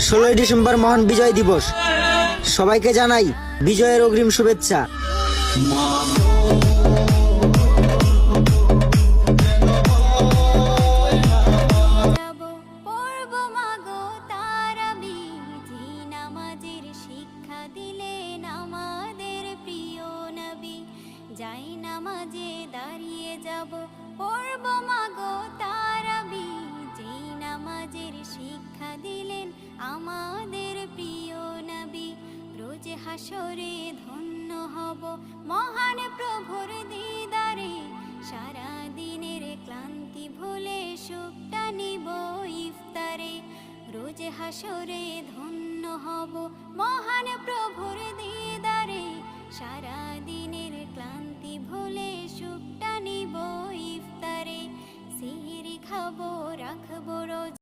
16ই December মহান বিজয় দিবস। সবাইকে জানাই বিজয়ের অগ্রিম শুভেচ্ছা। যাই নামাজে দাঁড়িয়ে যাব, পড়ব মাগো তারাবি। যেই নামাজের শিক্ষা দিলেন আমাদের প্রিয় নবী। রোজ হাসরে ধন্য হব মহান প্রভুর দিদারে। সারা দিনের ক্লান্তি ভুলে সুখটা নিব ইফতারে। রোজ হাসরে ধন্য হব মহান প্রভুর দিদারে। সারা দিনের ক্লান্তি ভুলে সুখটা নিব ইফতারে। সিহরি খাবো রাখবো রোজ।